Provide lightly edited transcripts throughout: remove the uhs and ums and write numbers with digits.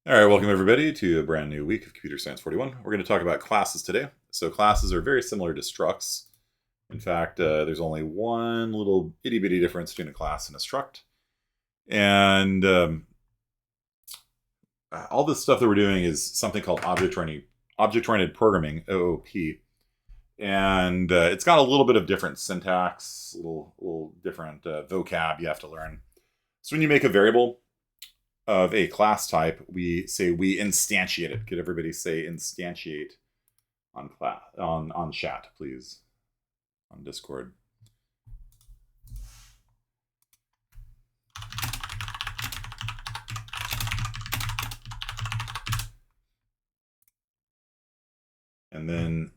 All right, welcome everybody to a brand new week of Computer Science 41. We're going to talk about classes today. So classes are very similar to structs. In fact, there's only one little itty bitty difference between a class and a struct. And all this stuff that we're doing is something called object-oriented programming, OOP. And it's got a little bit of different syntax, a little different vocab you have to learn. So when you make a variable of a class type, we say we instantiate it. Could everybody say instantiate on class on chat, please, on Discord? And then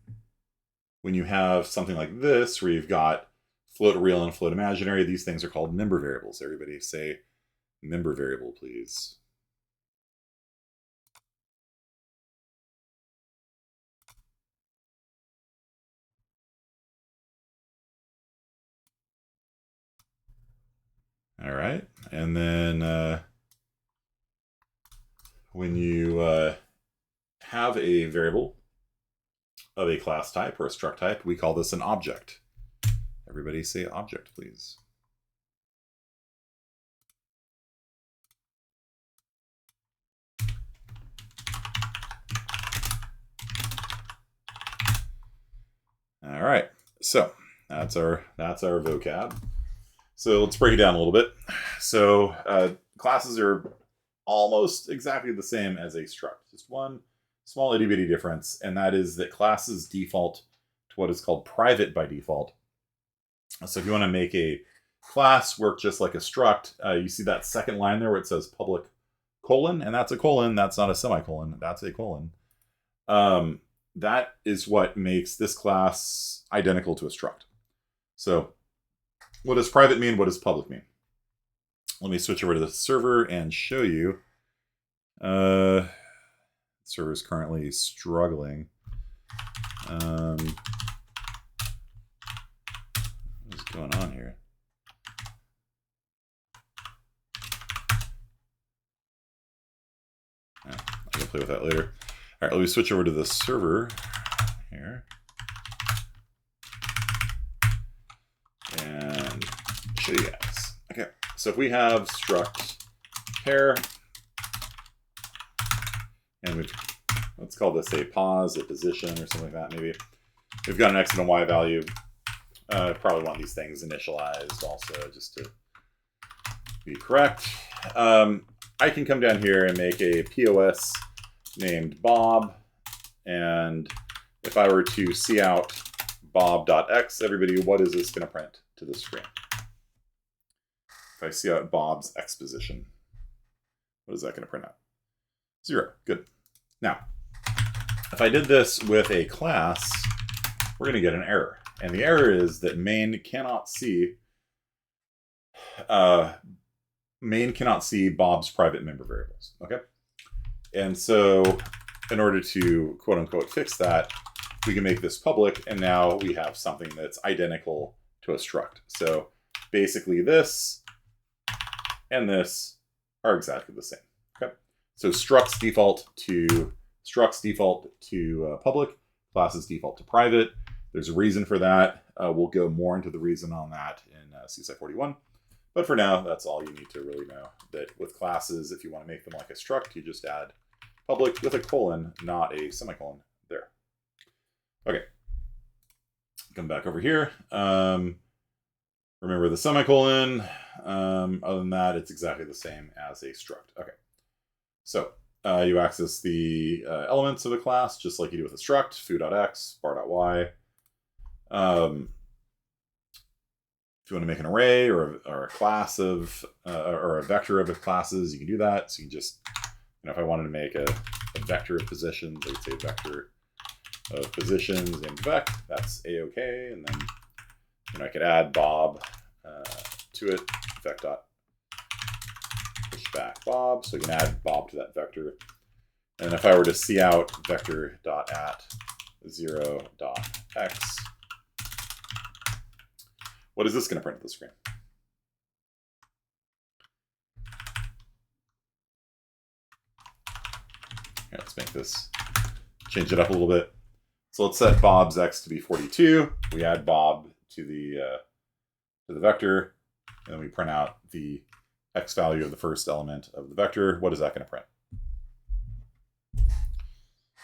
when you have something like this, where you've got float real and float imaginary, these things are called member variables. Everybody say member variable, please. All right. And then when you have a variable of a class type or a struct type, we call this an object. Everybody say object, please. All right, so that's our vocab. So let's break it down a little bit. So classes are almost exactly the same as a struct. Just one small itty bitty difference, and that is that classes default to what is called private by default. So if you want to make a class work just like a struct, you see that second line there where it says public colon, and that's a colon. That's not a semicolon. That's a colon. That is what makes this class identical to a struct. So what does private mean? What does public mean? Let me switch over to the server and show you. The server is currently struggling. What's going on here? I can play with that later. All right, let me switch over to the server here. And show you guys. Okay, so if we have struct pair, and let's call this a pause, a position, or something like that maybe. We've got an X and a Y value. Probably want these things initialized also, just to be correct. I can come down here and make a POS named Bob, and if I were to see out bob.x, everybody, what is this going to print to the screen? If I see out Bob's X position, what is that going to print out? 0. Good. Now, if I did this with a class, we're going to get an error. And the error is that main cannot see Bob's private member variables. Okay? And so in order to quote unquote fix that, we can make this public, and now we have something that's identical to a struct. So basically this and this are exactly the same. Okay? So structs default to public, classes default to private. There's a reason for that. We'll go more into the reason on that in CSI 41. But for now, that's all you need to really know. That with classes, if you want to make them like a struct, you just add public with a colon, not a semicolon there. Okay. Come back over here. Remember the semicolon. Other than that, it's exactly the same as a struct. Okay. So you access the elements of a class just like you do with a struct, foo.x, bar.y. If you want to make an array or a class of or a vector of classes, you can do that. So you can just, if I wanted to make a vector of positions, I would say vector of positions named vec. That's a-okay, and then I could add Bob to it. Vec dot push back Bob, so you can add Bob to that vector. And if I were to see out vector dot at 0 dot x, what is this going to print to the screen? Okay, let's make this, change it up a little bit. So let's set Bob's x to be 42. We add Bob to the vector, and then we print out the x value of the first element of the vector. What is that going to print?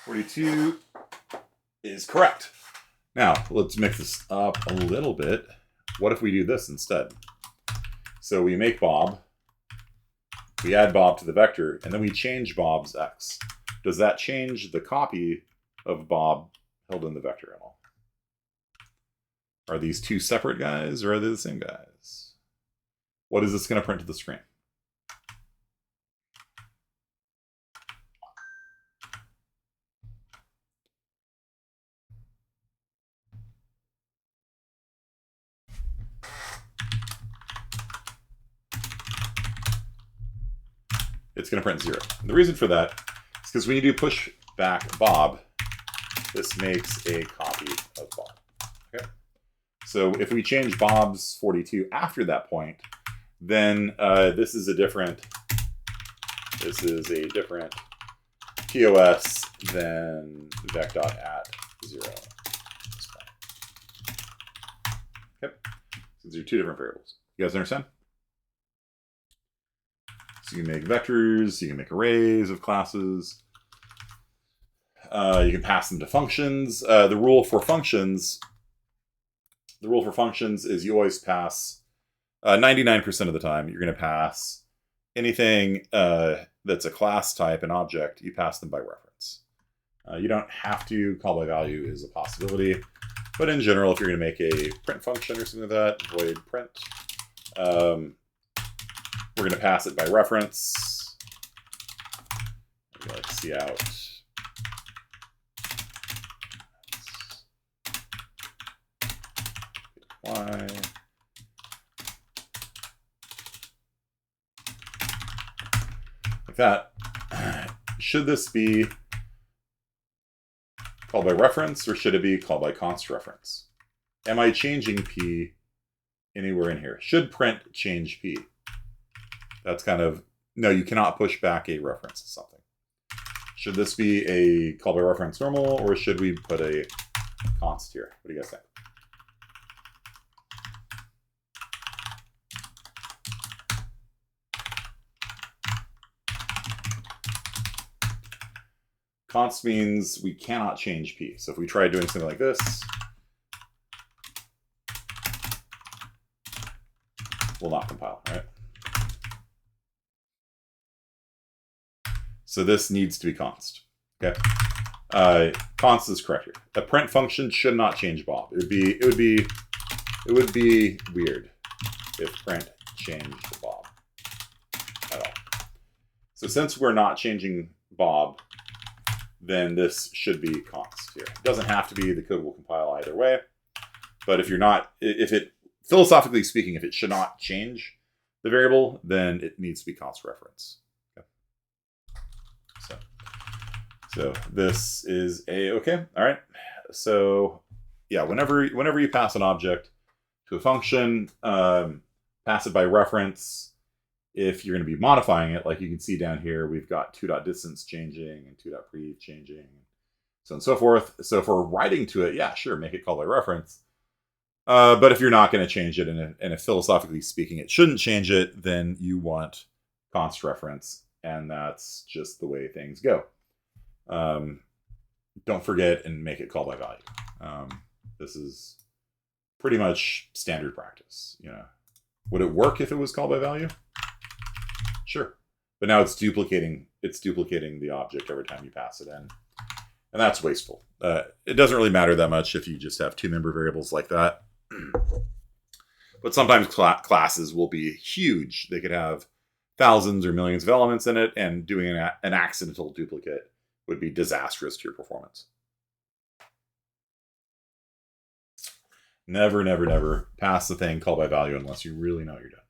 42 is correct. Now, let's mix this up a little bit. What if we do this instead? So we make Bob, we add Bob to the vector, and then we change Bob's x. Does that change the copy of Bob held in the vector at all? Are these two separate guys, or are they the same guys? What is this going to print to the screen? It's going to print 0. And the reason for that is because when you do push back Bob, this makes a copy of Bob. Okay. So if we change Bob's 42 after that point, then this is a different POS than vec.at0. Okay. So these are two different variables. You guys understand? So you can make vectors, you can make arrays of classes. You can pass them to functions. The rule for functions is you always pass 99% of the time. You're going to pass anything that's a class type, an object. You pass them by reference. You don't have to. Call by value is a possibility, but in general, if you're going to make a print function or something like that, void print. We're going to pass it by reference. Maybe like cout. Y. Like that. Should this be called by reference, or should it be called by const reference? Am I changing P anywhere in here? Should print change P? That's kind of, no, you cannot push back a reference to something. Should this be a call by reference normal, or should we put a const here? What do you guys think? Const means we cannot change P. So if we try doing something like this, will not compile, right? So this needs to be const. Okay, const is correct here. A print function should not change Bob. It would be weird if print changed Bob at all. So since we're not changing Bob, then this should be const here. It doesn't have to be. The code will compile either way. But if it philosophically speaking, if it should not change the variable, then it needs to be const reference. So this is okay. All right. So yeah, whenever you pass an object to a function, pass it by reference. If you're going to be modifying it, like you can see down here, we've got 2.distance changing and 2.prev changing, so on and so forth. So if we're writing to it, yeah, sure, make it call by reference. But if you're not going to change it, and if philosophically speaking it shouldn't change it, then you want const reference, and that's just the way things go. Don't forget and make it call by value. This is pretty much standard practice. You know, would it work if it was called by value? Sure, but now it's duplicating the object every time you pass it in, and that's wasteful. It doesn't really matter that much if you just have two member variables like that. But sometimes classes will be huge. They could have thousands or millions of elements in it, and doing an accidental duplicate would be disastrous to your performance. Never, never, never pass the thing called by value unless you really know what you're doing.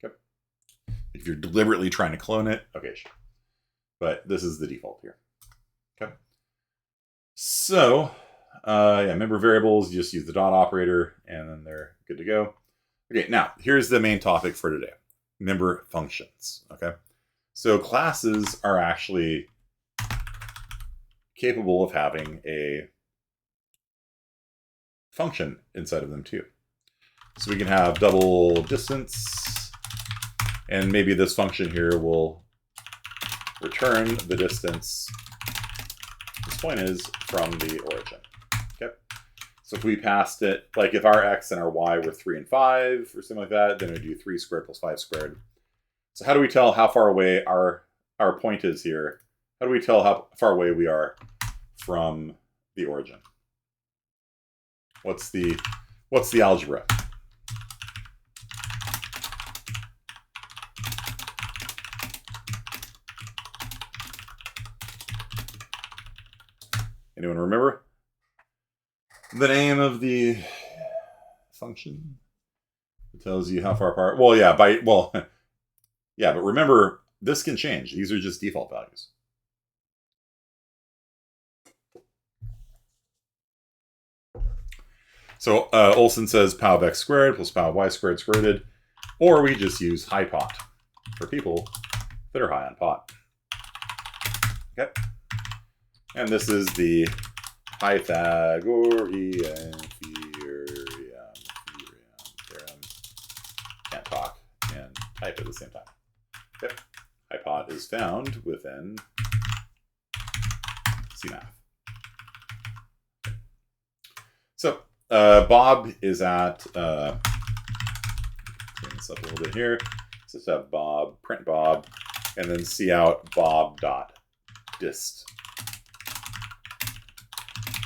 Okay. If you're deliberately trying to clone it, okay, sure. But this is the default here. Okay. So, yeah, member variables, you just use the dot operator, and then they're good to go. Okay, now, here's the main topic for today. Member functions, okay? So classes are actually capable of having a function inside of them too. So we can have double distance, and maybe this function here will return the distance this point is from the origin. Okay. So if we passed it, like if our x and our y were 3 and 5 or something like that, then we'd do 3 squared plus 5 squared. So how do we tell how far away our point is here? How do we tell how far away we are from the origin? What's the algebra? Anyone remember the name of the function? It tells you how far apart. Well, yeah, yeah, but remember, this can change. These are just default values. So Olson says pow of x squared plus pow of y squared squared, or we just use high pot for people that are high on pot. Okay. And this is the Pythagorean theorem. Can't talk and type at the same time. Okay. Hypot is found within CMath. So Bob is at, bring this up a little bit here. So let's have Bob, print Bob, and then see out Bob.dist.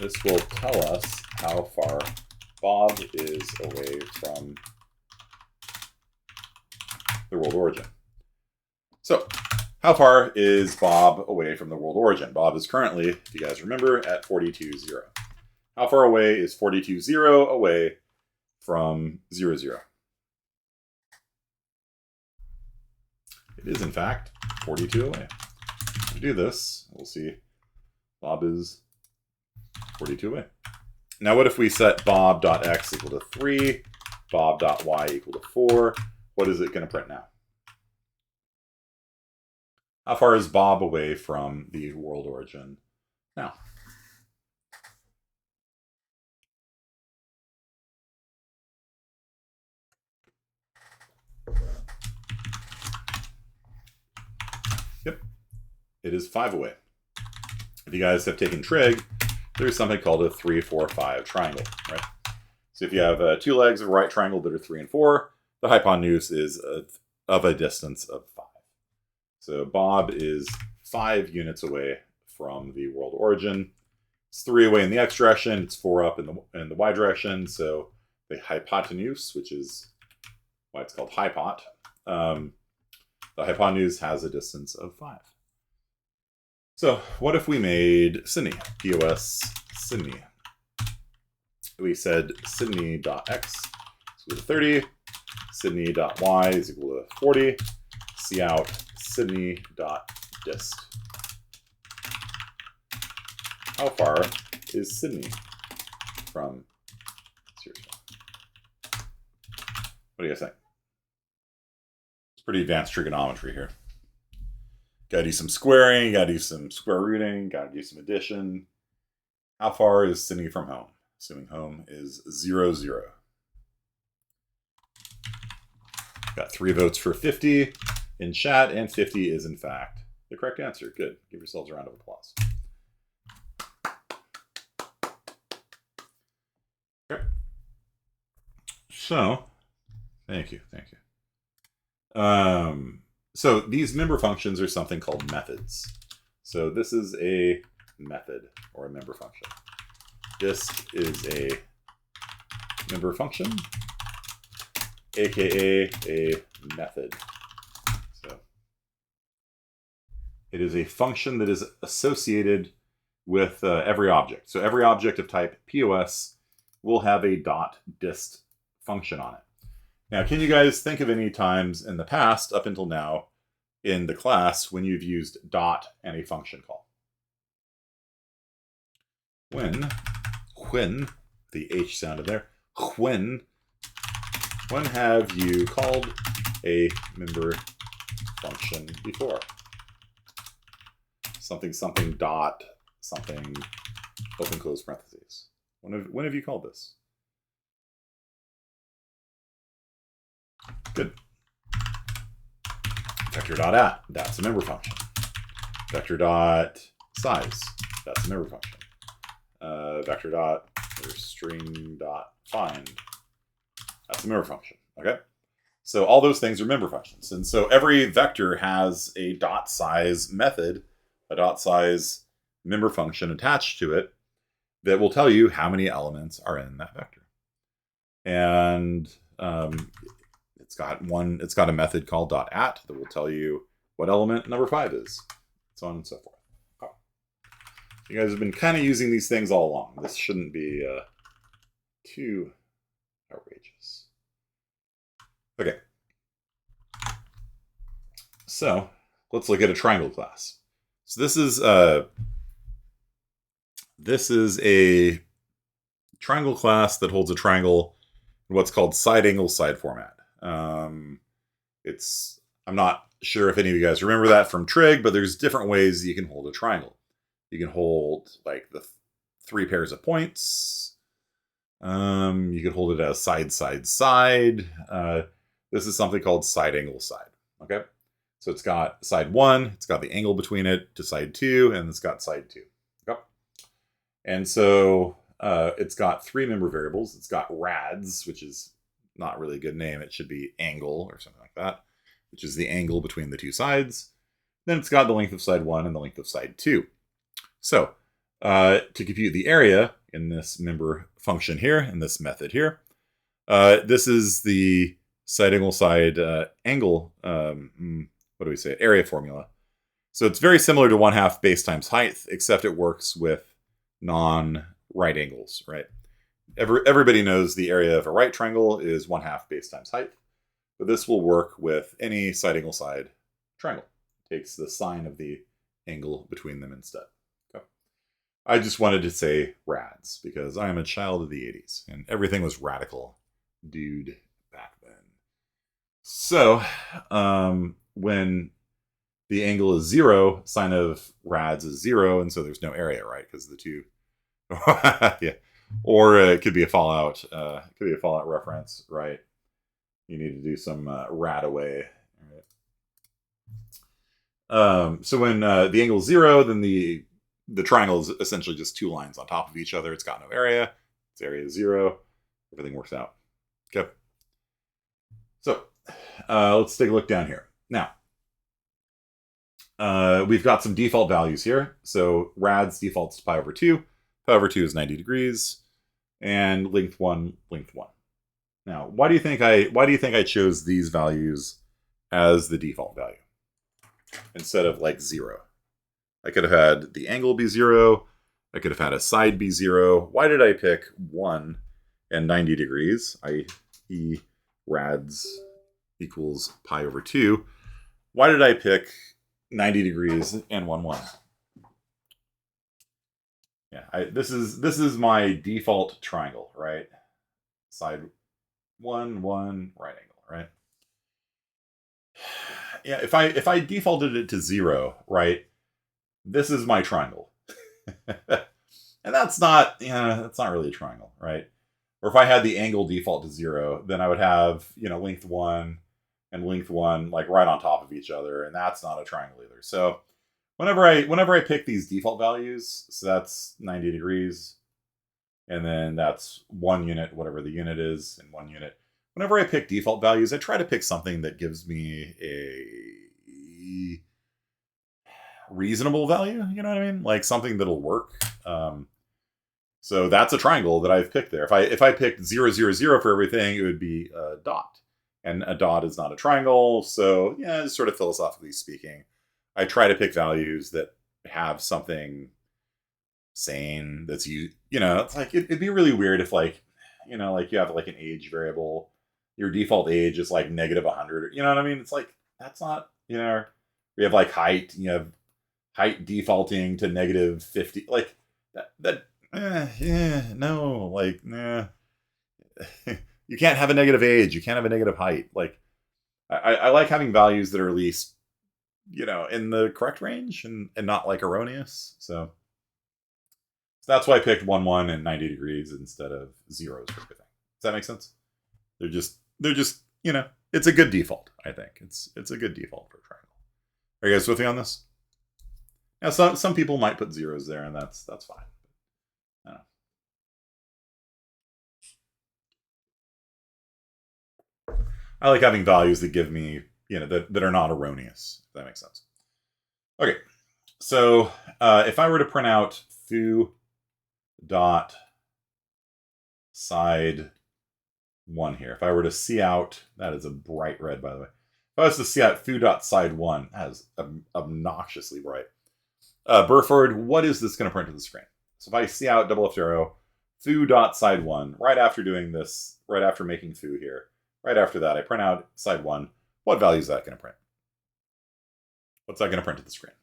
This will tell us how far Bob is away from the world origin. So, how far is Bob away from the world origin? Bob is currently, if you guys remember, at 42, 0. How far away is 42, 0 away from 0, 0? It is, in fact, 42 away. To do this, we'll see Bob is 42 away. Now, what if we set bob.x equal to 3, bob.y equal to 4? What is it going to print now? How far is Bob away from the world origin now? Yep, it is 5 away. If you guys have taken trig, there's something called a 3, 4, 5 triangle, right? So if you have 2 legs of a right triangle that are 3 and 4, the hypotenuse is of a distance of 5. So Bob is 5 units away from the world origin. It's 3 away in the x direction. It's 4 up in the y direction. So the hypotenuse, which is why it's called hypot, the hypotenuse has a distance of 5. So what if we made Sydney, POS Sydney? We said Sydney.x is equal to 30, Sydney.y is equal to 40, see out Sydney.dist. How far is Sydney from 0? What do you guys think? It's pretty advanced trigonometry here. Got to do some squaring, got to do some square rooting, got to do some addition. How far is Sydney from home? Assuming home is 0, 0. Got 3 votes for 50 in chat, and 50 is in fact the correct answer. Good. Give yourselves a round of applause. Okay. So, thank you. So these member functions are something called methods. So this is a method or a member function. Dist is a member function, aka a method. So it is a function that is associated with every object. So every object of type POS will have a .dist function on it. Now, can you guys think of any times in the past, up until now, in the class, when you've used dot and a function call? When, the H sounded there, when have you called a member function before? Something dot something, open close parentheses. When have you called this? Good. Vector.at, that's a member function. Vector.size, that's a member function. Vector.string.find, that's a member function. Okay. So all those things are member functions. And so every vector has a dot size method, a dot size member function attached to it that will tell you how many elements are in that vector. And it's got a method called .at that will tell you what element number 5 is, so on and so forth. Oh. You guys have been kind of using these things all along. This shouldn't be too outrageous. Okay. So let's look at a triangle class. So this is a triangle class that holds a triangle in what's called side angle side format. I'm not sure if any of you guys remember that from trig, but there's different ways you can hold a triangle. You can hold like the 3 pairs of points. You could hold it as side, side, side. This is something called side angle side. Okay. So it's got side 1, it's got the angle between it to side 2, and it's got side 2. Okay. And so it's got 3 member variables. It's got rads, which is not really a good name. It should be angle or something like that, which is the angle between the 2 sides. Then it's got the length of side 1 and the length of side 2. So to compute the area in this member function here, in this method here, this is the side angle side angle, what do we say, area formula. So it's very similar to 1/2 base times height, except it works with non-right angles, right? Everybody knows the area of a right triangle is 1/2 base times height, but this will work with any side angle side triangle. It takes the sine of the angle between them instead. Okay. I just wanted to say rads because I am a child of the 80s and everything was radical dude back then. So when the angle is 0, sine of rads is 0, and so there's no area, right? Because the two, yeah. Or it could be a Fallout. It could be a Fallout reference, right? You need to do some rad away. Right? So when the angle is 0, then the triangle is essentially just 2 lines on top of each other. It's got no area. Its area is 0. Everything works out. Okay. So let's take a look down here. Now, we've got some default values here. So rads defaults to pi over 2. Pi over 2 is 90 degrees, and length 1, length 1. Now, why do you think I chose these values as the default value instead of like 0? I could have had the angle be 0. I could have had a side be 0. Why did I pick 1 and 90 degrees, i.e. rads equals pi over 2? Why did I pick 90 degrees and 1, 1? Yeah, this is my default triangle, right? Side 1, 1, right angle, right? Yeah, if I defaulted it to 0, right? This is my triangle. And that's not really a triangle, right? Or if I had the angle default to 0, then I would have, length 1 and length 1 like right on top of each other, and that's not a triangle either. So whenever I pick these default values, so that's 90 degrees, and then that's 1 unit, whatever the unit is, in 1 unit. Whenever I pick default values, I try to pick something that gives me a reasonable value, you know what I mean? Like something that'll work. So that's a triangle that I've picked there. If I picked 0, 0, 0 for everything, it would be a dot. And a dot is not a triangle, so yeah, sort of philosophically speaking, I try to pick values that have something sane that's it's like it'd be really weird if like you have like an age variable, your default age is like -100, you know what I mean? It's like that's not, we have like height, height defaulting to -50, like no, like nah. You can't have a negative age, you can't have a negative height. Like I like having values that are at least in the correct range and not like erroneous. So So that's why I picked 1, 1 and 90 degrees instead of zeros for everything. Does that make sense? They're just, you know, it's a good default, I think. It's a good default for a triangle. Are you guys with me on this? Now, some people might put zeros there, and that's fine. I don't know. I like having values that give me, you know, that are not erroneous. If that makes sense. Okay, so if I were to print out foo dot side 1 here, if I were to see out, that is a bright red, by the way. If I was to see out foo dot side 1, that is obnoxiously bright. Burford, what is this going to print to the screen? So if I see out double left arrow, foo dot side 1, right after doing this, right after making foo here, right after that, I print out side 1. What value is that going to print? What's that going to print to the screen?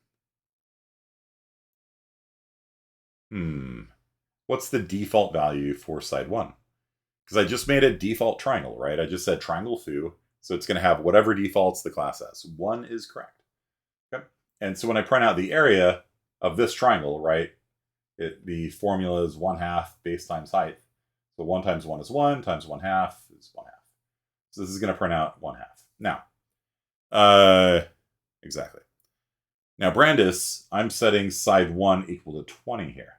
What's the default value for side 1? Because I just made a default triangle, right? I just said triangle foo, so it's going to have whatever defaults the class has. 1 is correct. Okay. And so when I print out the area of this triangle, right, the formula is 1/2 base times height. So 1 times 1 is 1, times 1/2 is 1/2. So this is going to print out 1/2. Now, exactly. Now, Brandis, I'm setting side 1 equal to 20 here.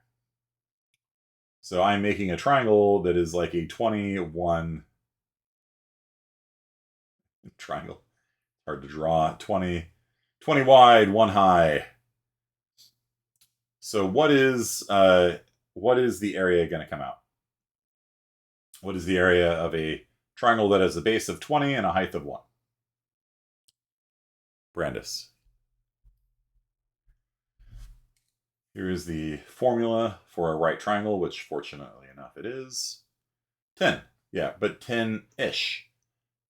So I'm making a triangle that is like a 21 triangle. Hard to draw. 20 wide, 1 high. So what is the area going to come out? What is the area of a triangle that has a base of 20 and a height of 1? Brandis. Here is the formula for a right triangle, which fortunately enough it is 10. Yeah, but 10-ish.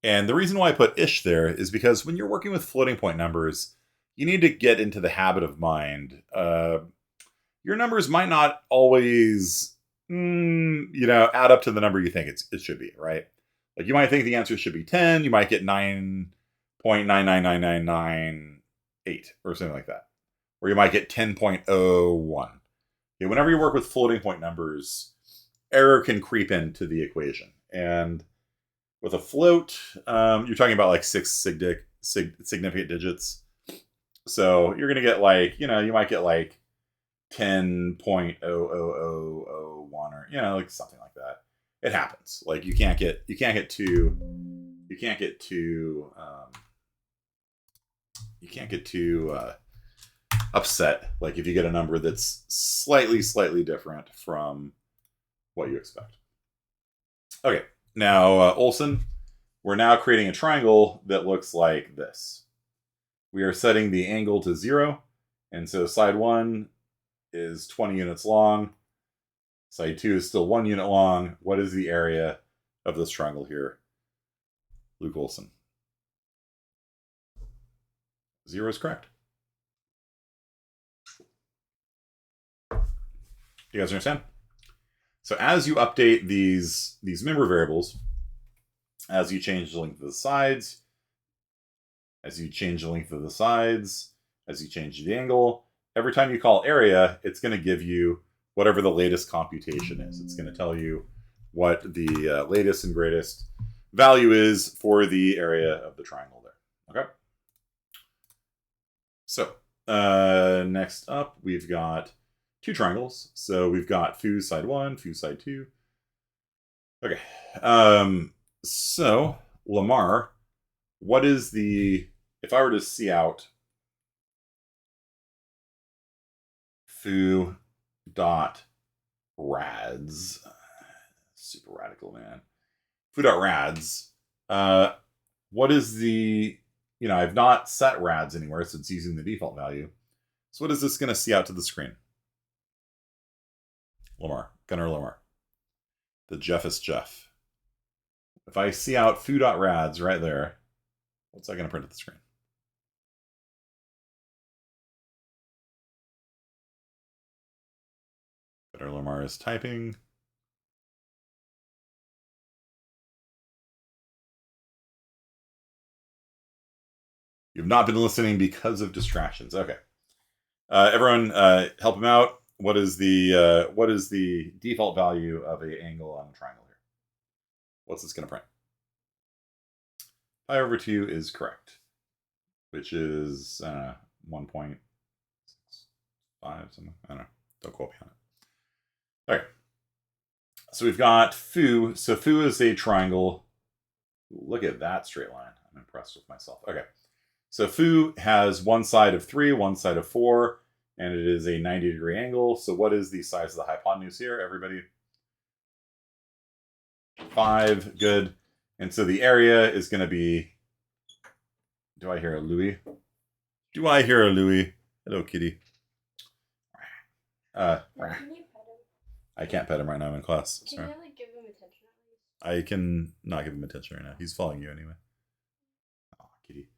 And the reason why I put ish there is because when you're working with floating point numbers, you need to get into the habit of mind. Your numbers might not always, add up to the number you think it should be, right? Like you might think the answer should be 10, you might get 9.999998 or something like that. Or you might get 10.01. Okay, whenever you work with floating point numbers, error can creep into the equation. And with a float, you're talking about like 6 significant digits. So you're going to get like, you might get like 10.00001 or, like something like that. It happens. Like you can't get too upset. Like if you get a number that's slightly different from what you expect. Okay. Now, Olson, we're now creating a triangle that looks like this. We are setting the angle to 0. And so side 1 is 20 units long. Side 2 is still 1 unit long. What is the area of this triangle here? Luke Olson. 0 is correct. You guys understand? So as you update these member variables, as you change the length of the sides, as you change the angle, every time you call area, it's going to give you whatever the latest computation is. It's going to tell you what the latest and greatest value is for the area of the triangle there. Okay? So, next up, we've got 2 triangles. So we've got foo side 1, foo side 2. Okay. So Lamar, what is if I were to see out foo dot rads, super radical, man. Foo dot rads. What is I've not set rads anywhere, so it's using the default value. So what is this going to see out to the screen? Gunnar Lamar. The Jeff is Jeff. If I see out foo.rads right there, what's that going to print at the screen? Gunnar Lamar is typing. You've not been listening because of distractions. Okay. Everyone, help him out. what is the default value of an angle on a triangle here? What's this going to print? Pi over 2 is correct, which is 1.65 something. I don't know. Don't quote me on it. All right. So we've got foo. So foo is a triangle. Look at that straight line. I'm impressed with myself. Okay. So foo has one side of 3, one side of 4, and it is a 90-degree angle. So what is the size of the hypotenuse here, everybody? 5. Good. And so the area is going to be... Do I hear a Louis? Do I hear a Louis? Hello, kitty. Can you pet him? I can't pet him right now. I'm in class. Can Sorry. you like give him attention at least? I can not give him attention right now. He's following you anyway. Oh, kitty.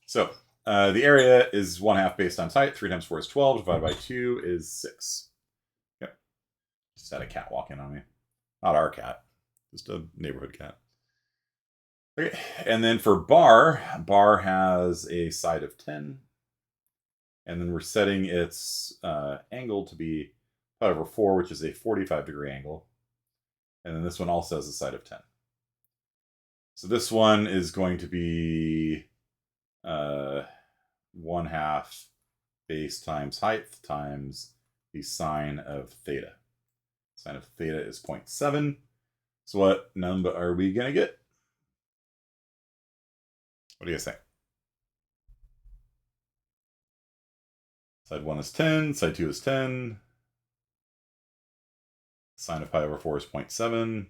So the area is 1/2 base times height. 3 times 4 is 12. Divided by 2 is 6. Yep. Just had a cat walk in on me. Not our cat. Just a neighborhood cat. Okay. And then for bar has a side of 10. And then we're setting its angle to be pi over 4, which is a 45-degree angle. And then this one also has a side of 10. So this one is going to be 1/2 base times height times the sine of theta. Sine of theta is 0.7. So what number are we going to get? What do you guys think? Side 1 is 10, side 2 is 10. Sine of pi over 4 is 0.7.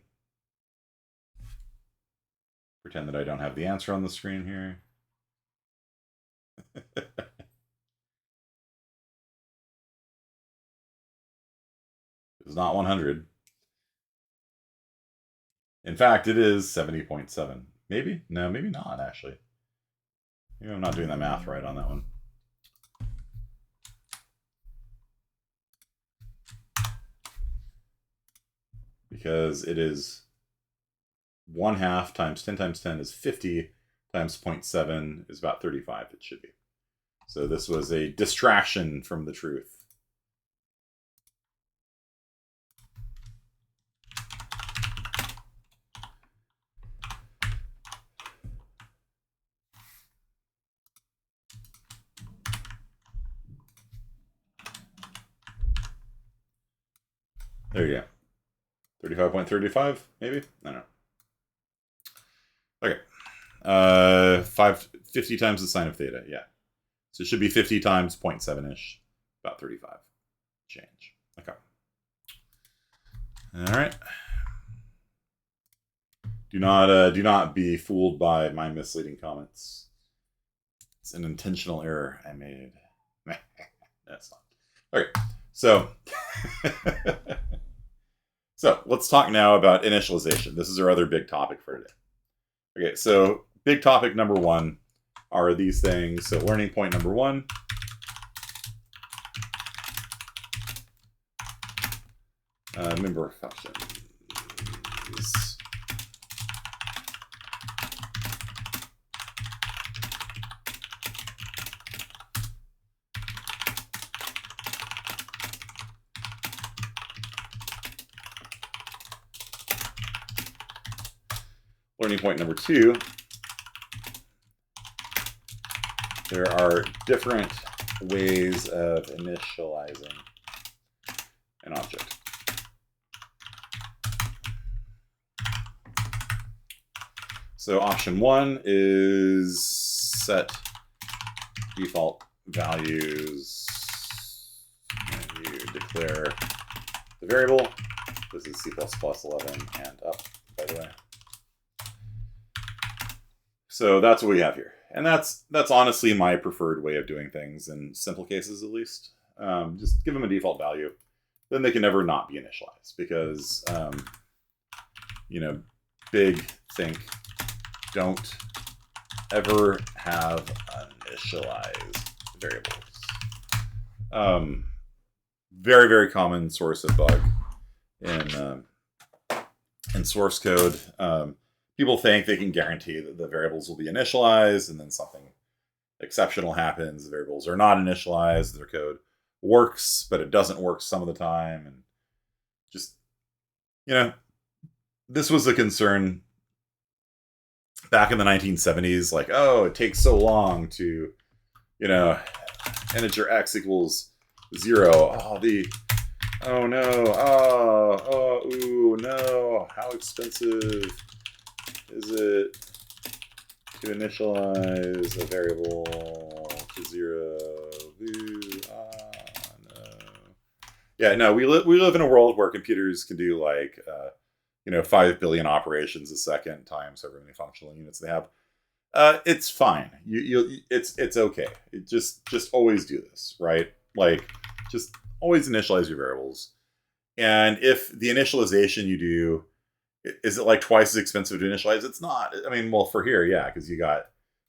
Pretend that I don't have the answer on the screen here. It's not 100. In fact, it is 70.7. Maybe? No, maybe not, actually. Maybe I'm not doing the math right on that one. Because it is 1/2 times 10 times 10 is 50 times 0.7 is about 35. It should be. So this was a distraction from the truth. There you go. 35.35, maybe? I don't know. Okay. 50 times the sine of theta, yeah. So it should be 50 times 0.7-ish, about 35 change. Okay. All right. Do not be fooled by my misleading comments. It's an intentional error I made. That's not. Okay. So So let's talk now about initialization. This is our other big topic for today. Okay, so big topic number 1 are these things. So learning point number 1. Member functions. Learning point number 2, there are different ways of initializing an object. So option 1 is set default values and you declare the variable. This is C++ 11 and up, by the way. So that's what we have here. And that's honestly my preferred way of doing things in simple cases, at least. Just give them a default value. Then they can never not be initialized because, big think, don't ever have initialized variables. Very, very common source of bug in source code. People think they can guarantee that the variables will be initialized and then something exceptional happens. The variables are not initialized, their code works, but it doesn't work some of the time. And just, you know, this was a concern back in the 1970s, like, oh, it takes so long to, you know, integer x equals 0. Oh no, ooh, no, how expensive is it to initialize a variable to 0? Ooh, no. Yeah, no, we live in a world where computers can do like, 5 billion operations a second times however many functional units they have. It's fine. It's okay. Just always do this, right? Like, just always initialize your variables. And if the initialization you do, is it like twice as expensive to initialize? It's not. I mean, well, for here, yeah, because you got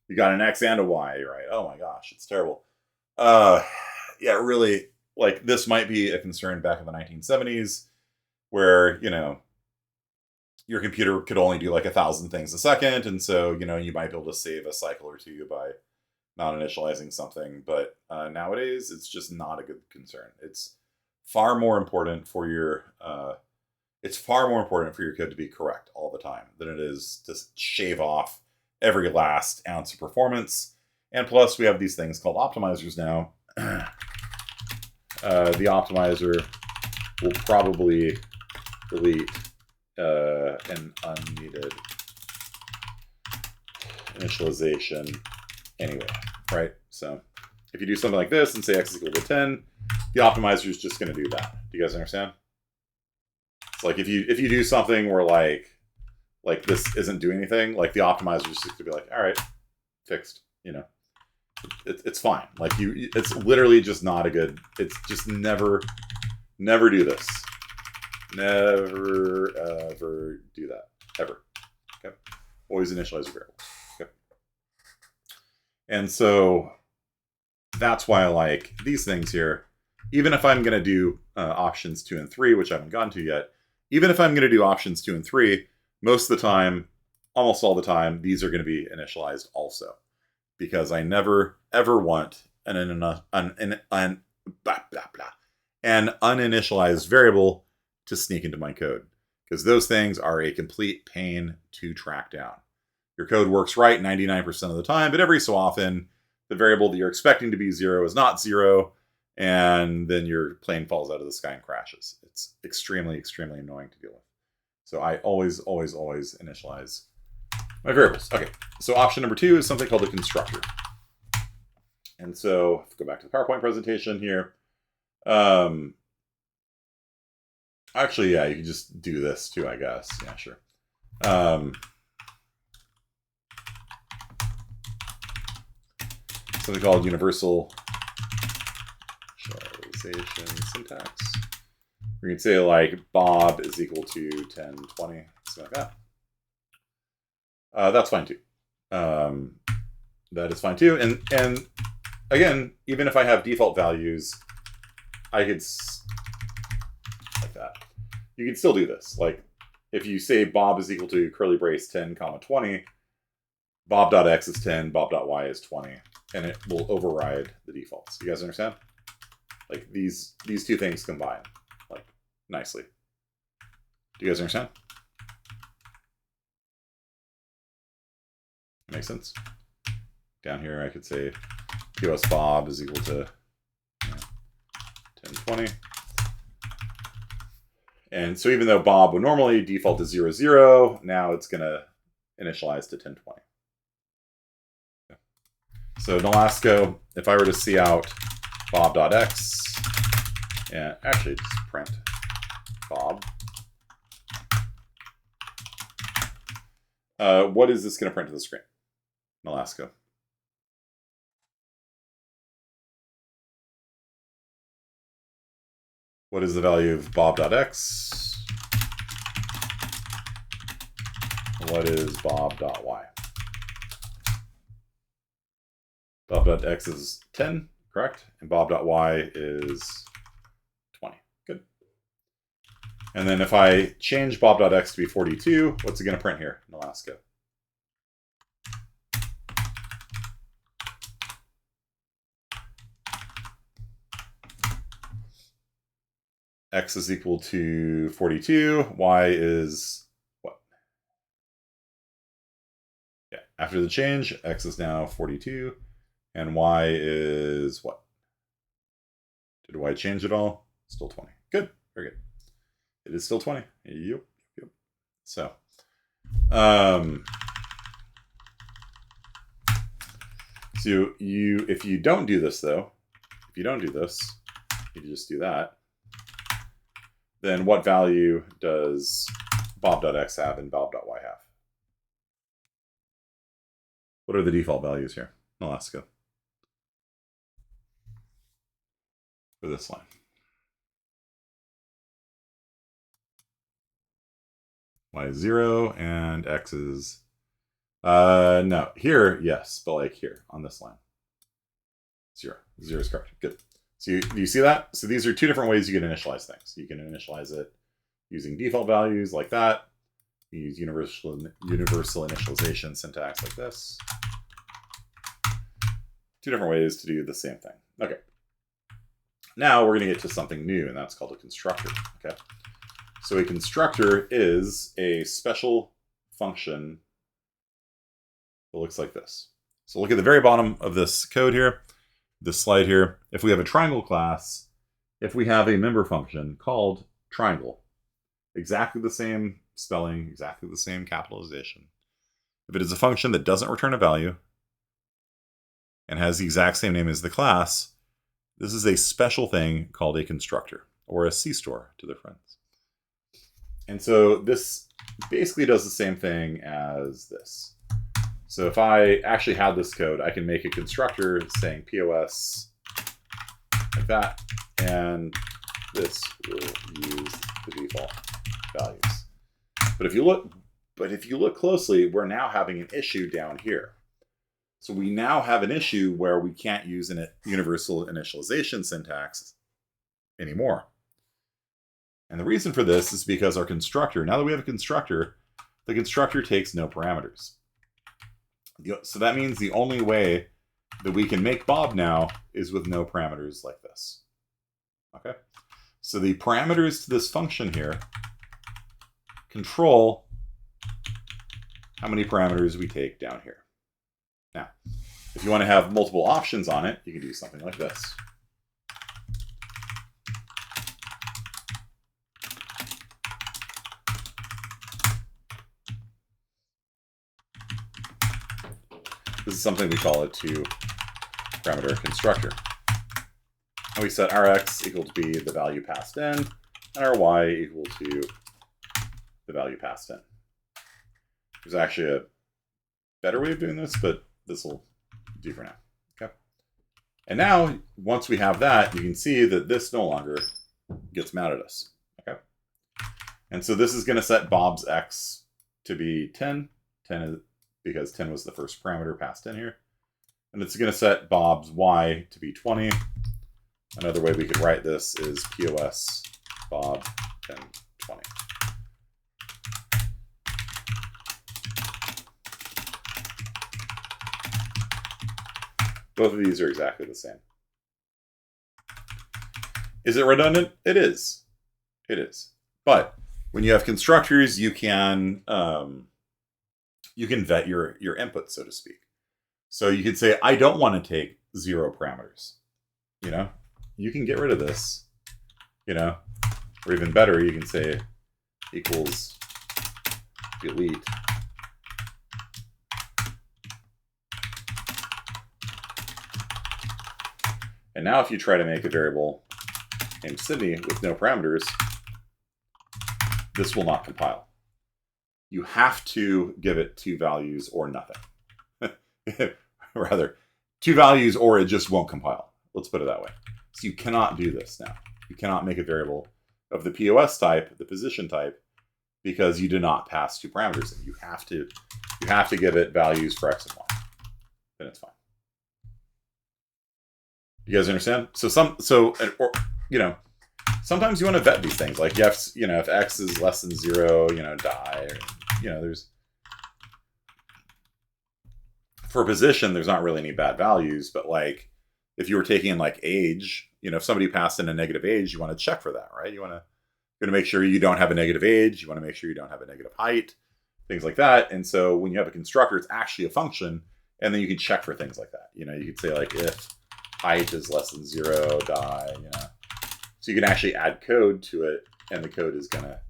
an x and a y, right? Oh my gosh, it's terrible. Yeah, really, like, this might be a concern back in the 1970s, where your computer could only do like 1,000 things a second, and so you might be able to save a cycle or two by not initializing something. But nowadays, it's just not a good concern. It's far more important for your code to be correct all the time than it is to shave off every last ounce of performance. And plus, we have these things called optimizers now. The optimizer will probably delete an unneeded initialization anyway, right? So if you do something like this and say x is equal to 10, the optimizer is just going to do that. Do you guys understand? It's like if you do something where like this isn't doing anything, like the optimizer is just going to be like, all right, fixed. It's fine. Like it's literally just not a good. It's just never do this. Never ever do that ever. Okay. Always initialize a variable. Okay. And so that's why I like these things here. Even if I'm going to do options 2 and 3, which I haven't gotten to yet, even if I'm going to do options 2 and 3, most of the time, almost all the time, these are going to be initialized also. Because I never, ever want an uninitialized variable to sneak into my code. Because those things are a complete pain to track down. Your code works right 99% of the time, but every so often, the variable that you're expecting to be 0 is not 0, and then your plane falls out of the sky and crashes. It's extremely, extremely annoying to deal with. So I always, always, always initialize my variables. Okay, so option number 2 is something called a constructor. And so, if we go back to the PowerPoint presentation here. Actually, yeah, you can just do this too, I guess. Yeah, sure. Something called universal initialization syntax. We can say like Bob is equal to 10, 20, something like that. That's fine too. That is fine too. And again, even if I have default values, I could like that. You can still do this. Like if you say Bob is equal to curly brace 10, 20, Bob.x is 10, Bob.y is 20, and it will override the defaults. You guys understand? Like these two things combine like nicely. Do you guys understand? Makes sense. Down here, I could say POS Bob is equal to 10, 20. And so even though Bob would normally default to 0, 0, now it's going to initialize to 10, 20. Okay. So in Nolasco, if I were to see out Bob.x, and actually just print Bob, what is this going to print to the screen? Nolasco. What is the value of Bob.x? What is Bob.y? Bob.x is 10, correct? And Bob.y is 20. Good. And then if I change Bob.x to be 42, what's it going to print here in Alaska? X is equal to 42. Y is what? Yeah, after the change, X is now 42. And Y is what? Did Y change at all? Still 20. Good. Very good. It is still 20. Yep. So, if you don't do this though, if you don't do this, you just do that, then what value does bob.x have and bob.y have? What are the default values here in Alaska for this line? Y is 0 and X is no, here, yes, but like here on this line. 0. 0 is correct. Good. So do you see that? So these are two different ways you can initialize things. You can initialize it using default values like that. You use universal initialization syntax like this. Two different ways to do the same thing. Okay. Now we're going to get to something new, and that's called a constructor. Okay. So a constructor is a special function that looks like this. So look at the very bottom of this code here, this slide here. If we have a triangle class, if we have a member function called triangle, exactly the same spelling, exactly the same capitalization. If it is a function that doesn't return a value and has the exact same name as the class, this is a special thing called a constructor, or a C-store to their friends. And so this basically does the same thing as this. So if I actually had this code, I can make a constructor saying POS like that, and this will use the default values. But if you look closely, we're now having an issue down here. So we now have an issue where we can't use a universal initialization syntax anymore. And the reason for this is because our constructor, now that we have a constructor, the constructor takes no parameters. So that means the only way that we can make Bob now is with no parameters like this. Okay? So the parameters to this function here control how many parameters we take down here. Now, if you want to have multiple options on it, you can do something like this. This is something we call a two-parameter constructor. And we set our x equal to be the value passed in, and our y equal to the value passed in. There's actually a better way of doing this, but this will do for now. Okay. And now, once we have that, you can see that this no longer gets mad at us. Okay. And so this is going to set Bob's x to be 10. 10 is because 10 was the first parameter passed in here. And it's going to set Bob's y to be 20. Another way we could write this is POS Bob 10, 20. Both of these are exactly the same. Is it redundant? It is. It is. But when you have constructors, you can vet your input, so to speak. So you could say, I don't want to take 0 parameters. You know, you can get rid of this, you know, or even better, you can say equals delete. And now if you try to make a variable named Sydney with no parameters, this will not compile. You have to give it 2 values or nothing. Rather, 2 values or it just won't compile. Let's put it that way. So you cannot do this now. You cannot make a variable of the POS type, the position type, because you did not pass 2 parameters. And you have to give it values for x and y. Then it's fine. You guys understand? Sometimes you want to vet these things. Like if x is less than 0, die. Or, there's for position, there's not really any bad values. But like if you were taking like age, if somebody passed in a negative age, you want to check for that, right? You want to make sure you don't have a negative age. You want to make sure you don't have a negative height, things like that. And so when you have a constructor, it's actually a function, and then you can check for things like that. You could say like if height is less than 0, die. So you can actually add code to it, and the code is gonna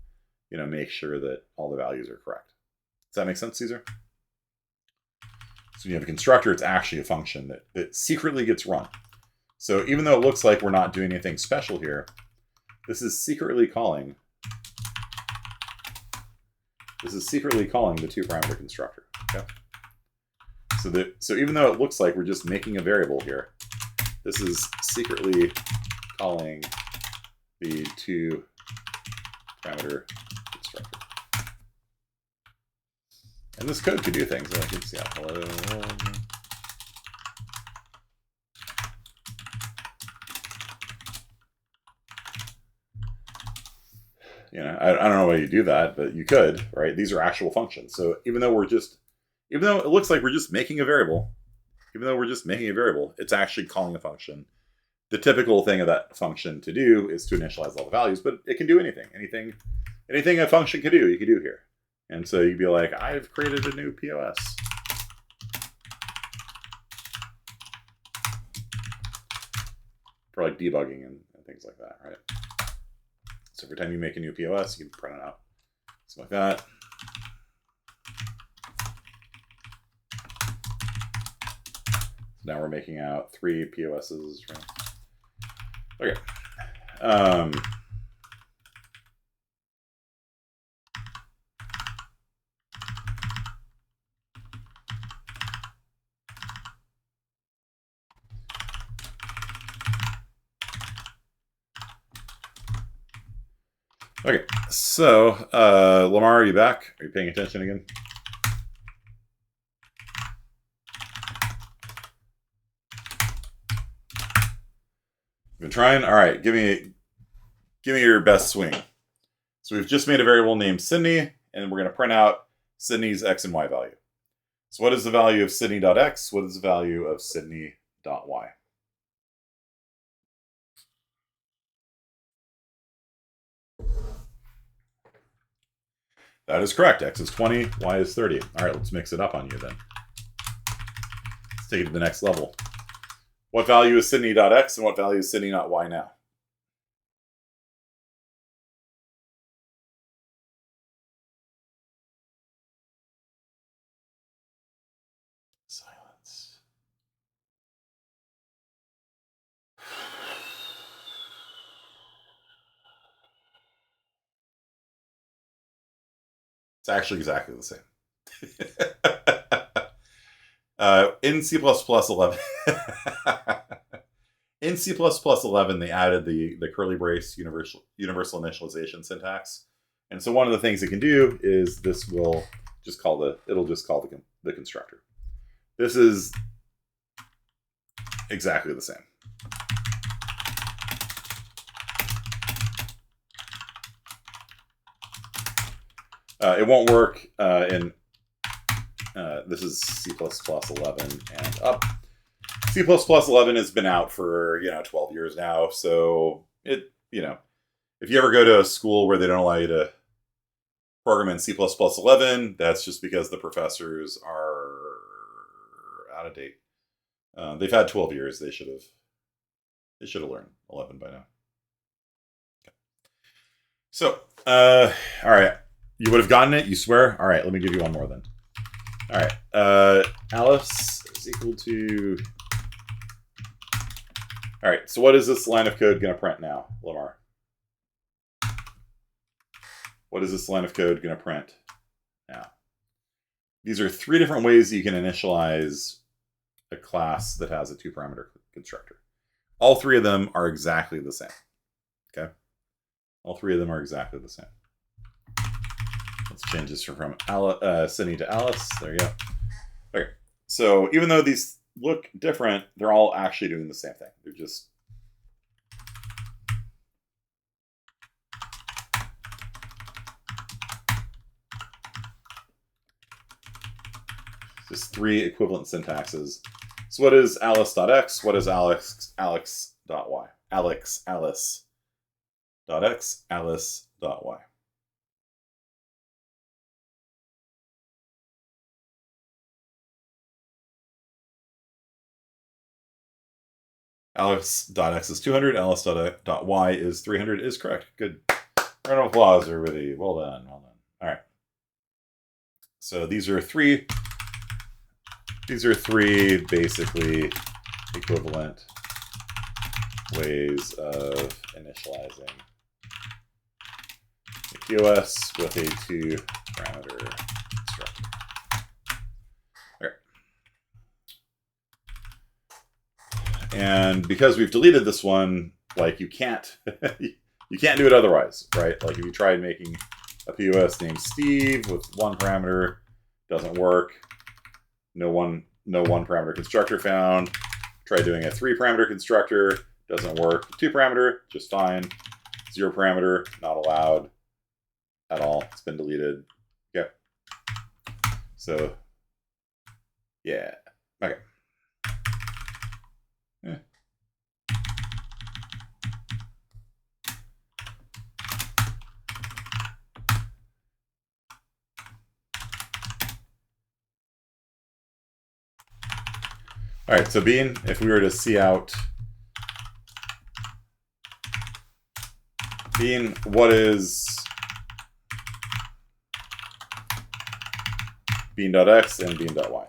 make sure that all the values are correct. Does that make sense, Caesar? So when you have a constructor, it's actually a function that secretly gets run. So even though it looks like we're not doing anything special here, this is secretly calling the 2-parameter constructor. Okay. So even though it looks like we're just making a variable here, this is secretly calling the 2-parameter constructor. And this code could do things like it's hello. I don't know why you do that, but you could, right? These are actual functions. So even though it looks like we're just making a variable, it's actually calling a function. The typical thing of that function to do is to initialize all the values, but it can do anything. Anything a function can do, you can do here. And so you'd be like, I've created a new POS. For like debugging and things like that, right? So every time you make a new POS, you can print it out. Something like that. Now we're making out 3 POSs, right? Okay. Okay, so Lamar, are you back? Are you paying attention again? Been trying? All right, give me your best swing. So we've just made a variable named Sydney, and we're going to print out Sydney's x and y value. So what is the value of Sydney.x? What is the value of Sydney.y? That is correct. X is 20, y is 30. All right, let's mix it up on you then. Let's take it to the next level. What value is Sydney.x and what value is Sydney.y now? Silence. It's actually exactly the same. In C++ 11, in C++ 11, they added the curly brace universal initialization syntax, and so one of the things it can do is this will just call the constructor. This is exactly the same. It won't work in. This is C++ 11 and up. C++ 11 has been out for 12 years now, so if you ever go to a school where they don't allow you to program in C++ 11, that's just because the professors are out of date. They've had 12 years. They should have learned 11 by now. Okay. So, all right. You would have gotten it, you swear? All right, let me give you one more then. All right, Alice is equal to... All right, so what is this line of code going to print now, Lamar? What is this line of code going to print now? These are 3 different ways you can initialize a class that has a 2-parameter constructor. All 3 of them are exactly the same, okay? All 3 of them are exactly the same. Let's change this from Sydney to Alice. There you go. Okay. So even though these look different, they're all actually doing the same thing. They're just just 3 equivalent syntaxes. So what is Alice.x? What is Alex.y? Alex, Alice dot x, Alice dot y. Alex.x is 200, Alice.y is 300 is correct. Good. Round of applause, everybody. Well done. Well done. All right. So these are three basically equivalent ways of initializing a POS with a 2-parameter constructor. Okay. And because we've deleted this one, like you can't you can't do it otherwise, right? Like if you tried making a POS named Steve with 1 parameter, doesn't work. No one parameter constructor found. Try doing a 3-parameter constructor, doesn't work. 2-parameter, just fine. 0 parameter, not allowed at all. It's been deleted. Okay. So, yeah. Okay. Yeah. All right, so Bean, if we were to see out Bean, what is bean.x and bean.y?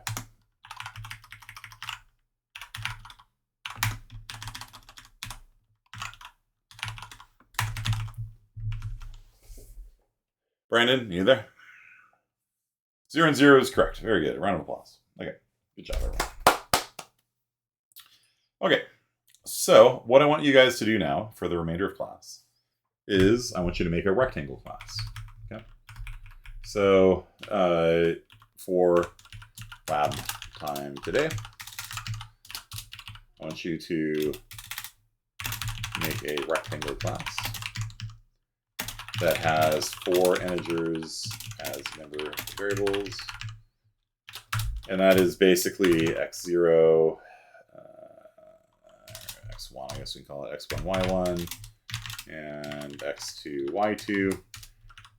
Brandon, you there? 0 and 0 is correct. Very good. Round of applause. Okay. Good job, everyone. Okay. So what I want you guys to do now for the remainder of class is I want you to make a rectangle class. Okay. So for lab time today, I want you to make a rectangle class that has 4 integers as member variables. And that is basically x0, x1, I guess we can call it x1, y1, and x2, y2.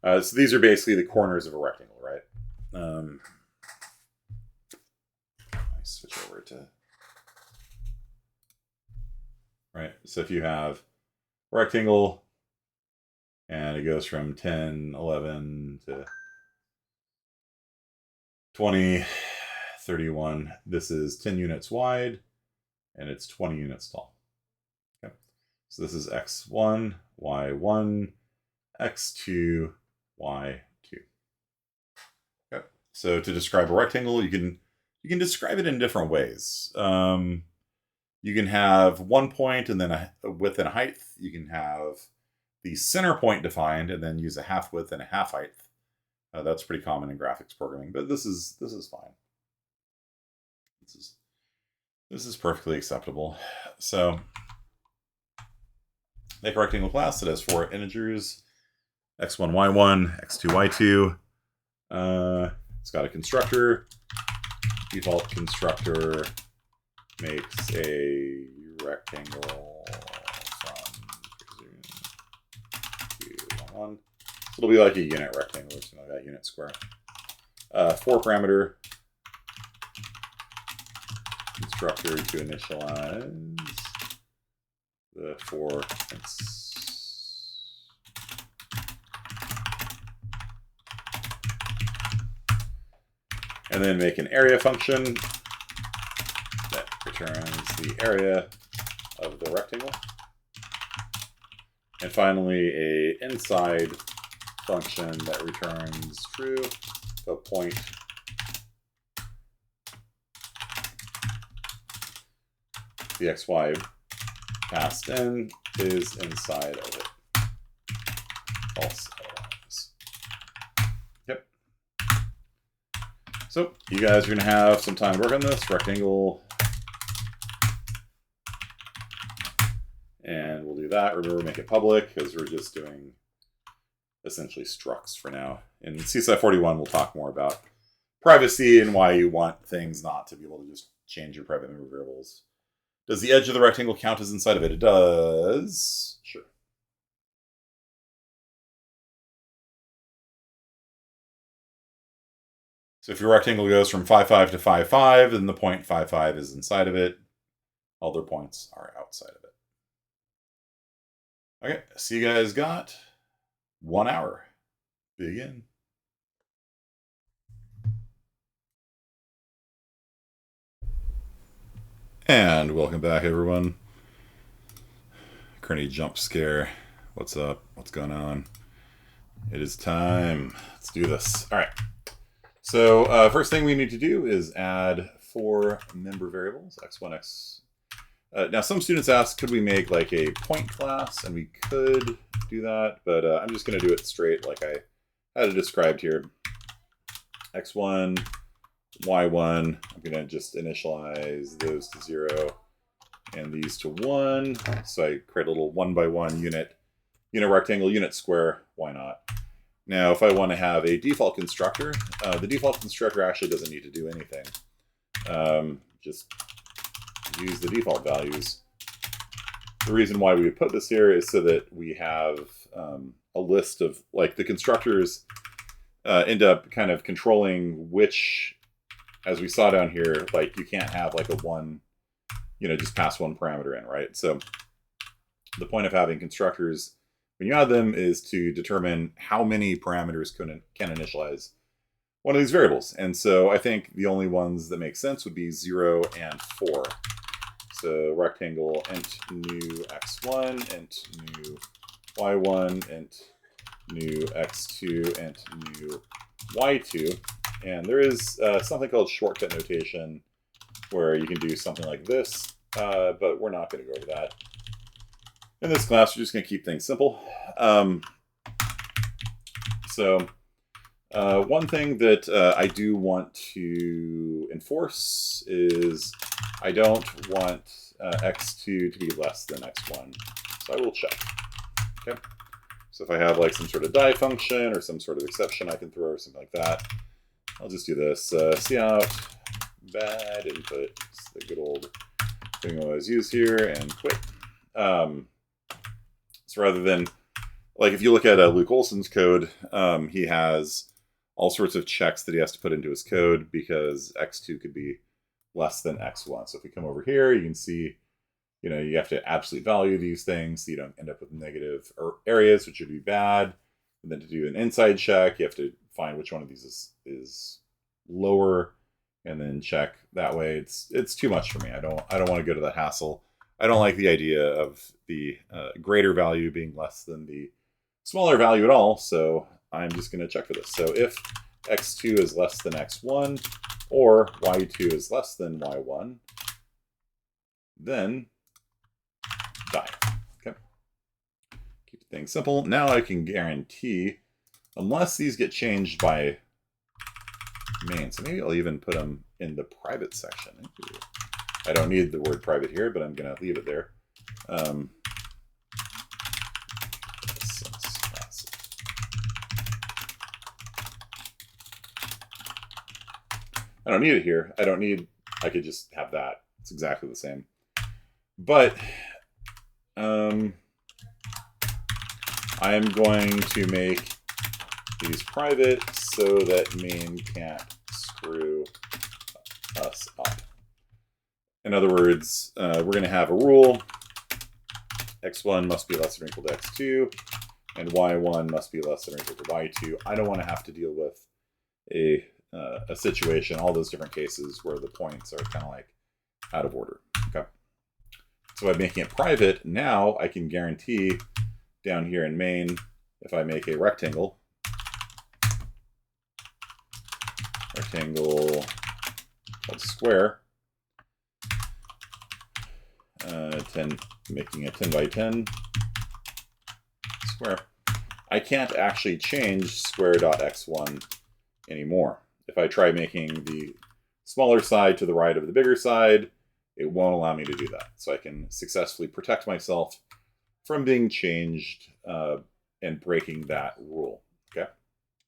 So these are basically the corners of a rectangle, right? I switch over to... Right, so if you have a rectangle, and it goes from 10, 11 to 20, 31. This is 10 units wide, and it's 20 units tall. Okay. So this is x1, y1, x2, y2. Okay. So to describe a rectangle, you can describe it in different ways. You can have 1 point and then a width and a height. You can have the center point defined and then use a half width and a half height. That's pretty common in graphics programming, but this is fine. This is perfectly acceptable. So make a rectangle class that has 4 integers, x1, y1, x2, y2. It's got a constructor. Default constructor makes a rectangle from 1. It'll be like a unit rectangle, so like that unit square. 4-parameter constructor to initialize the 4 and then make an area function that returns the area of the rectangle. And finally, a inside function that returns true, the point the xy passed in is inside of it. False otherwise. Yep. So you guys are going to have some time to work on this rectangle. And we'll do that. Remember, make it public because we're just doing essentially structs for now. In CSI 41, we'll talk more about privacy and why you want things not to be able to just change your private member variables Does the edge of the rectangle count as inside of it? It does. Sure. So if your rectangle goes from 5, 5 to 5, 5, then the point 5, 5 is inside of it. Other points are outside of it. Okay, so you guys got 1 hour. Begin. And welcome back, everyone. Kearney jump scare. What's up? What's going on? It is time. Let's do this. All right. So first thing we need to do is add 4 member variables, x1, x. Now some students ask, could we make like a point class? And we could do that, but I'm just going to do it straight like I had it described here. x1, y1. I'm going to just initialize those to 0 and these to 1. So I create a little 1 by 1 unit rectangle, unit square. Why not? Now, if I want to have a default constructor, the default constructor actually doesn't need to do anything. Just use the default values. The reason why we would put this here is so that we have a list of, like, the constructors end up kind of controlling which, as we saw down here, like, you can't have like a one, just pass one parameter in, right? So the point of having constructors when you add them is to determine how many parameters can initialize one of these variables. And so I think the only ones that make sense would be 0 and 4. So rectangle int new x1, int new y1, int new x2, int new y2. And there is something called shortcut notation where you can do something like this, but we're not going to go over that. In this class, we're just going to keep things simple. One thing that I do want to enforce is I don't want x2 to be less than x1. So I will check. Okay. So if I have like some sort of die function or some sort of exception I can throw or something like that, I'll just do this. Cout bad input. It's the good old thing I always use here, and quit. So rather than, like, if you look at Luke Olson's code, he has all sorts of checks that he has to put into his code because x2 could be less than x1. So if we come over here, you can see, you have to absolute value these things so you don't end up with negative areas, which would be bad. And then to do an inside check, you have to find which one of these is lower, and then check that way. It's too much for me. I don't want to go to the hassle. I don't like the idea of the greater value being less than the smaller value at all, so I'm just going to check for this. So if x2 is less than x1, or y2 is less than y1, then die. Okay. Keep things simple. Now I can guarantee, unless these get changed by main, so maybe I'll even put them in the private section. I don't need the word private here, but I'm going to leave it there. I don't need it here. I could just have that. It's exactly the same. But I am going to make these private so that main can't screw us up. In other words, we're going to have a rule. x1 must be less than or equal to x2, and y1 must be less than or equal to y2. I don't want to have to deal with a situation, all those different cases where the points are kind of like out of order. Okay. So by making it private, now I can guarantee down here in main, if I make a rectangle called square, making a 10 by 10 square, I can't actually change square.x1 anymore. If I try making the smaller side to the right of the bigger side, it won't allow me to do that. So I can successfully protect myself from being changed and breaking that rule. Okay,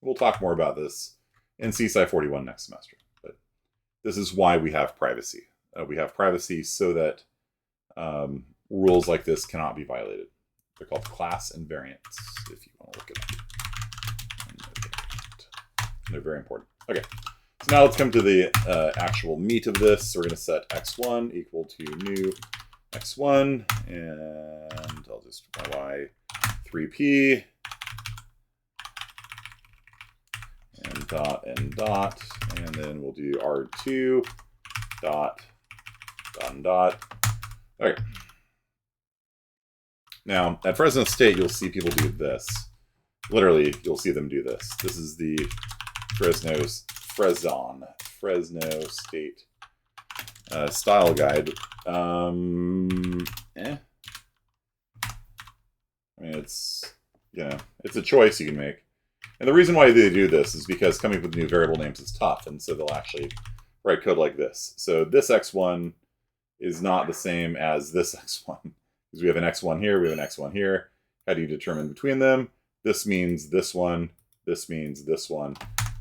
we'll talk more about this in CSI 41 next semester. But this is why we have privacy. We have privacy so that rules like this cannot be violated. They're called class invariants, if you want to look it up. They're very important. Okay, so now let's come to the actual meat of this. We're going to set x1 equal to new x1, and I'll just y 3p, and dot, and then we'll do r2 dot and dot. Okay. Now, at Fresno State, you'll see people do this. Literally, you'll see them do this. This is the Fresno State style guide. I mean, it's, you know, it's a choice you can make. And the reason why they do this is because coming up with new variable names is tough, and so they'll actually write code like this. So this x1 is not the same as this x1. Because we have an x1 here, we have an x1 here. How do you determine between them? This means this one, this means this one.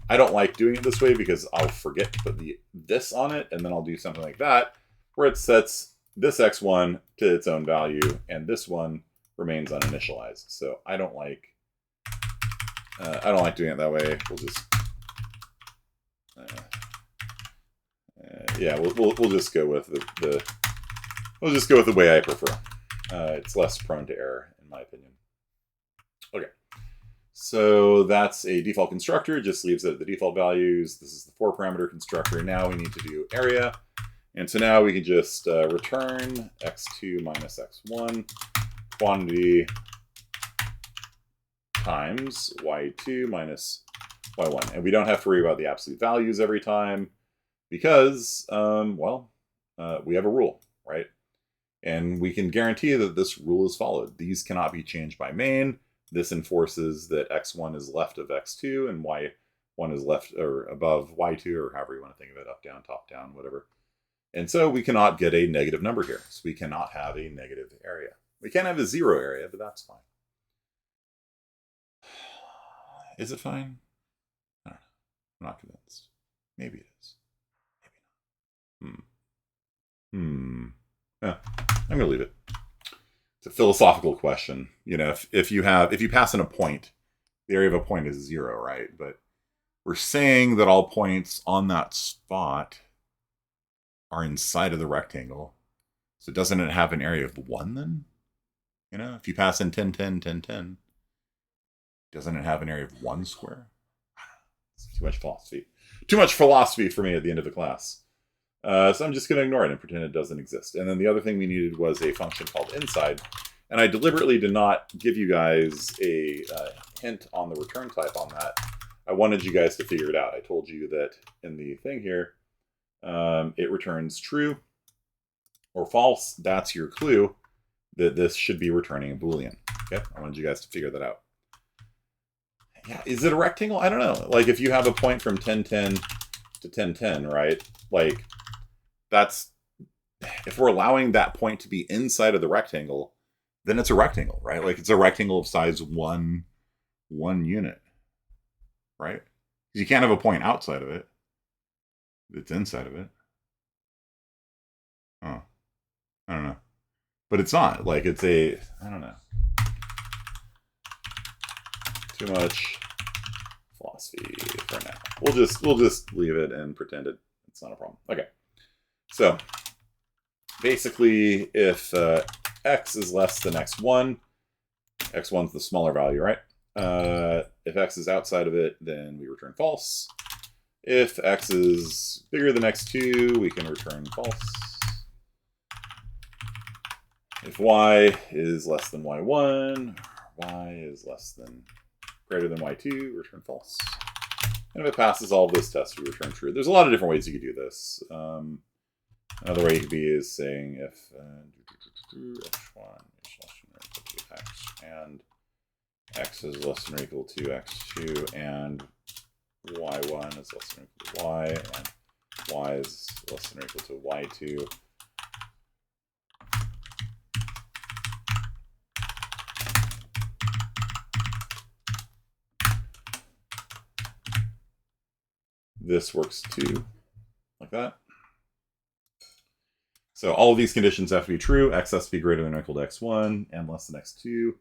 I don't like doing it this way because I'll forget to put this on it, and then I'll do something like that, where it sets this x1 to its own value, and this one remains uninitialized. So I don't like doing it that way. We'll just yeah, we'll just go with we'll just go with the way I prefer. It's less prone to error, in my opinion. Okay, so that's a default constructor. It just leaves it at the default values. This is the 4-parameter constructor. Now we need to do area, and so now we can just return x2 minus x1 quantity times y2 minus y1, and we don't have to worry about the absolute values every time because, well, we have a rule, right? And we can guarantee that this rule is followed. These cannot be changed by main. This enforces that x1 is left of x2 and y1 is left or above y2, or however you want to think of it, up, down, top, down, whatever. And so we cannot get a negative number here. So we cannot have a negative area. We can have a 0 area, but that's fine. Is it fine? I don't know. I'm not convinced. Maybe it is. Maybe not. Yeah, I'm gonna leave it. It's a philosophical question. You know, if you pass in a point, the area of a point is 0, right? But we're saying that all points on that spot are inside of the rectangle. So doesn't it have an area of 1 then? You know, if you pass in 10, 10, 10, 10, doesn't it have an area of 1 square? It's too much philosophy. Too much philosophy for me at the end of the class. So I'm just going to ignore it and pretend it doesn't exist. And then the other thing we needed was a function called inside. And I deliberately did not give you guys a hint on the return type on that. I wanted you guys to figure it out. I told you that in the thing here, it returns true or false. That's your clue that this should be returning a Boolean. Okay, I wanted you guys to figure that out. Yeah, is it a rectangle? I don't know. Like if you have a point from 1010 to 1010, right? Like that's, if we're allowing that point to be inside of the rectangle, then it's a rectangle, right? Like it's a rectangle of size one unit, right? You can't have a point outside of it. It's inside of it. Oh, I don't know. But it's not. Like it's a, I don't know. Too much philosophy for now. We'll just leave it and pretend it's not a problem. Okay. So basically, if x is less than x1, x1's the smaller value, right? If x is outside of it, then we return false. If x is bigger than x2, we can return false. If y is less than y1, y is less than greater than y2, return false. And if it passes all of this tests, we return true. There's a lot of different ways you could do this. Another way you could be is saying if h1 is less than or equal to x, and x is less than or equal to x2, and y1 is less than or equal to y, and y is less than or equal to y2. This works too, like that. So all of these conditions have to be true. X has to be greater than or equal to x1 and less than x2.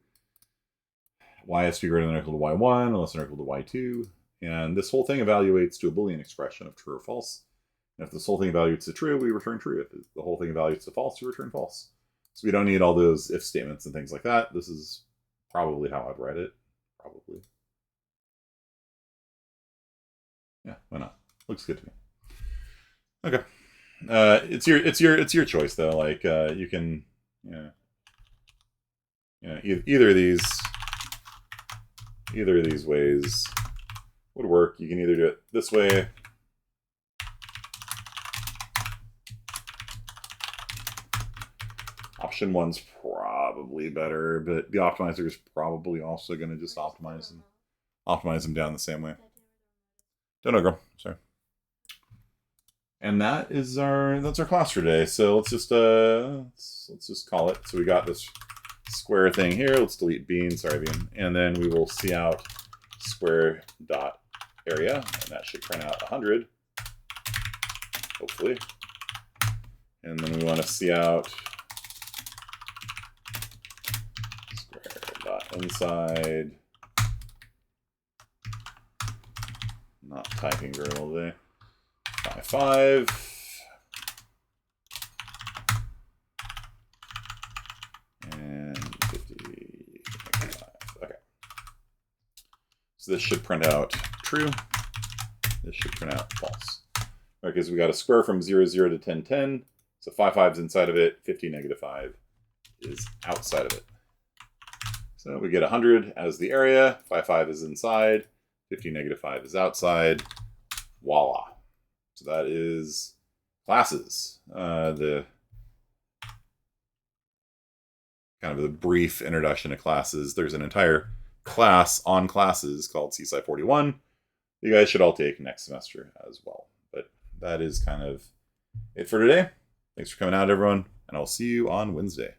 Y has to be greater than or equal to y1 and less than or equal to y2. And this whole thing evaluates to a Boolean expression of true or false. And if this whole thing evaluates to true, we return true. If the whole thing evaluates to false, we return false. So we don't need all those if statements and things like that. This is probably how I'd write it. Probably. Yeah, why not? Looks good to me. Okay. It's your choice though. Like you can, either of these ways would work. You can either do it this way. Option 1's probably better, but the optimizer is probably also going to just optimize them down the same way. Don't know, girl. Sorry. And that's our class for today. So let's just call it. So we got this square thing here. Let's delete bean. Sorry, bean. And then we will see out square dot area, and that should print out 100, hopefully. And then we want to see out square dot inside. Not typing very well today. 5. And 50. Okay. So this should print out true. This should print out false. Right, because we got a square from 0, 0 to 10, 10. So 5, 5 is inside of it. 50, negative 5 is outside of it. So we get 100 as the area. 5, 5 is inside. 50, negative 5 is outside. Voila. So that is classes. The kind of the brief introduction to classes. There's an entire class on classes called CSI 41. You guys should all take next semester as well. But that is kind of it for today. Thanks for coming out, everyone, and I'll see you on Wednesday.